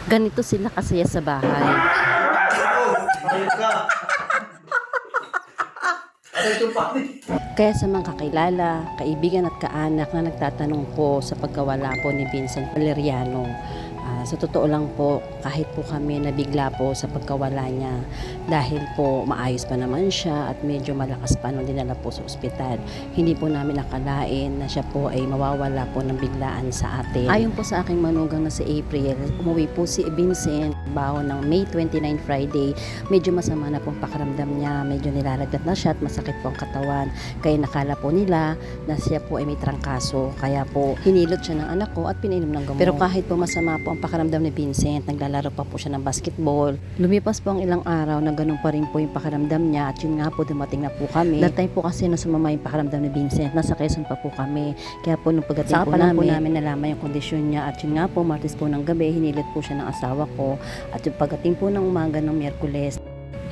Ganito sila kasaya sa bahay. Kaya sa mga kakilala, kaibigan at kaanak na nagtatanong po sa pagkawala po ni Vincent Valeriano, sa totoo lang po, kahit po kami nabigla po sa pagkawala niya dahil po maayos pa naman siya at medyo malakas pa nung dinala po sa ospital. Hindi po namin nakalain na siya po ay mawawala po ng biglaan sa atin. Ayon po sa aking manugang na si April, umuwi po si Vincent baho ng May 29 Friday. Medyo masama na pong pakiramdam niya, medyo nilalagnat na siya at masakit po ang katawan. Kaya nakala po nila na siya po ay may trangkaso. Kaya po hinilot siya ng anak ko at pinainom ng gamot. Pero kahit po masama po ang pakiramdam ni Vincent, naglalaro pa po siya ng basketball. Lumipas po ang ilang araw na ganun pa rin po yung pakiramdam niya at yun nga po dumating na po kami. That time po kasi nung sumama yung pakiramdam ni Vincent, nasa Quezon pa po kami. Kaya po nung pagdating po namin nalaman yung kondisyon niya at yun nga po Martes po ng gabi, hinilot po siya ng asawa ko at yung pagdating po ng umaga ng Miyerkules,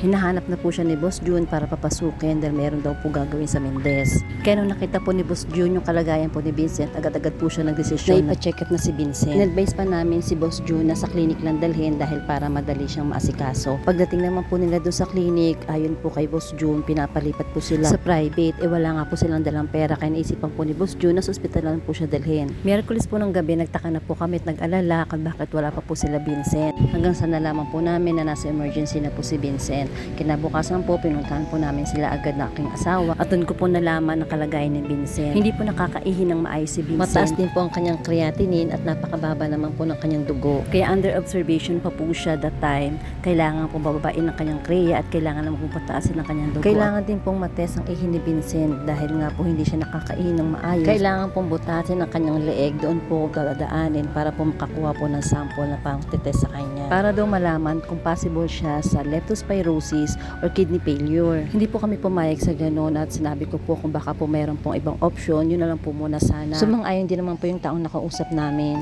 hinahanap na po siya ni Boss June para papasukin dahil meron daw po gagawin sa Mendez. Kaya nung nakita po ni Boss June yung kalagayan po ni Vincent, agad-agad po siya nagdesisyon na ipa-check up na si Vincent. In-advise pa namin si Boss June na sa clinic lang dalhin dahil para madali siyang maasikaso. Pagdating naman po nila doon sa clinic, ayon po kay Boss June, pinapalipat po sila sa private. Wala nga po silang dalang pera kaya naisipan po ni Boss June na sa ospital lang po siya dalhin. Miyerkules po ng gabi, nagtaka na po kami at nag-alala kung bakit wala pa po sila Vincent. Hanggang sa nalaman po namin na nasa emergency na po si Vincent. Kinabukasan po, pinuntahan po namin sila agad na aking asawa at doon ko po nalaman ang kalagayan ni Vincent. Hindi po nakakaihi ng maayos si Vincent. Mataas din po ang kanyang creatinine at napakababa naman po ng kanyang dugo. Kaya under observation pa po siya that time. Kailangan pong bababain ang kanyang krea at kailangan naman pong pataasin ang kanyang dugo. Kailangan din pong mates ang ihi ni Vincent dahil nga po hindi siya nakakaihi ng maayos. Kailangan pong butasin ang kanyang leeg, doon po dadaanin para po makakuha po ng sample na pang titest sa kanya. Para daw malaman kung possible siya sa leptospirosis or kidney failure. Hindi po kami pumayag sa gano'n at sinabi ko po kung baka po meron pong ibang option, yun na lang po muna sana. Sumang-ayon din naman po yung taong nakausap namin.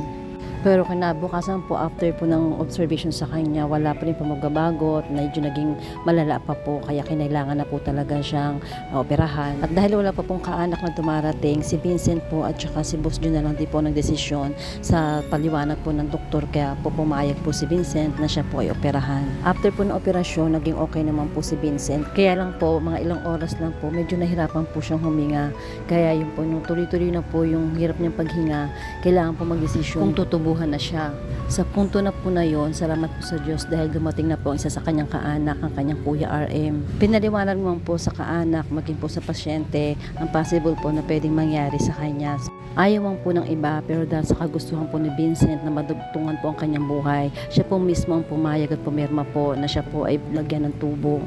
Pero kinabukasan po, after po ng observation sa kanya, wala pa rin po magbabago at medyo naging malala pa po, kaya kinailangan na po talaga siyang operahan. At dahil wala pa pong kaanak na dumarating, si Vincent po at saka si Boss June na lang din po nagdesisyon sa paliwanag po ng doktor, kaya po pumayag po si Vincent na siya po ay operahan. After po ng operasyon, naging okay naman po si Vincent. Kaya lang po, mga ilang oras lang po, medyo nahirapan po siyang huminga. Kaya yung po, nung tuloy-tuloy na po yung hirap niyang paghinga, kailangan po magdesisyon kung tutubuhan na siya. Sa punto na po na yon, salamat po sa Diyos dahil dumating na po ang isa sa kanyang kaanak, ang kanyang Kuya RM. Pinaliwanag naman po sa kaanak, maging po sa pasyente, ang possible po na pwedeng mangyari sa kanya. Ayaw po ng iba, pero dahil sa kagustuhan po ni Vincent na madugtungan po ang kanyang buhay, siya po mismo ang pumayag at pumirma po na siya po ay lagyan ng tubo.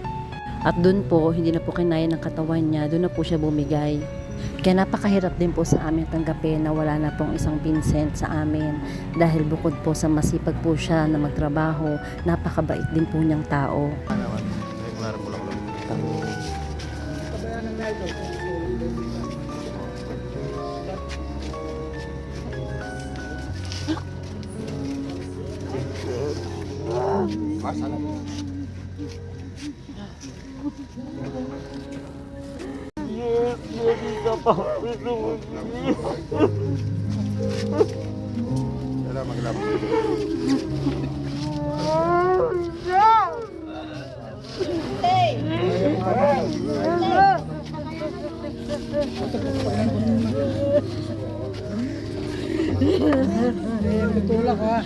At doon po, hindi na po kinaya ng katawan niya, doon na po siya bumigay. Kaya napakahirap din po sa amin tanggapin na wala na pong isang Vincent sa amin dahil bukod po sa masipag po siya na magtrabaho, napakabait din po niyang tao. Tulak ha.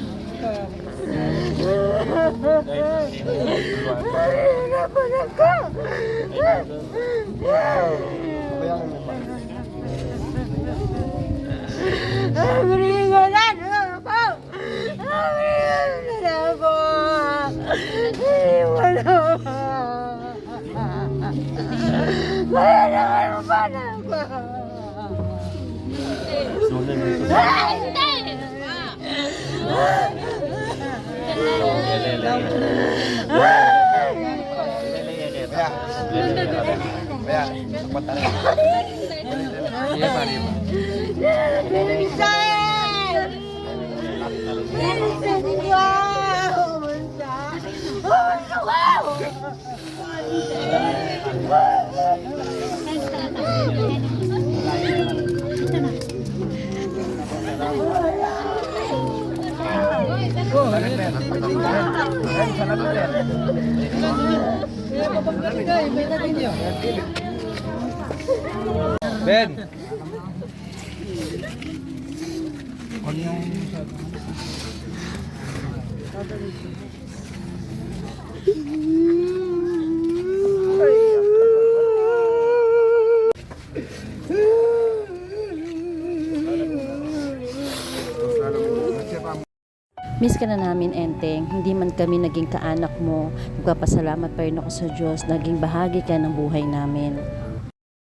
Ben. Miss ka na namin, Enteng. Hindi man kami naging kaanak mo. Nagpapasalamat pa rin ako sa Diyos. Naging bahagi ka ng buhay namin.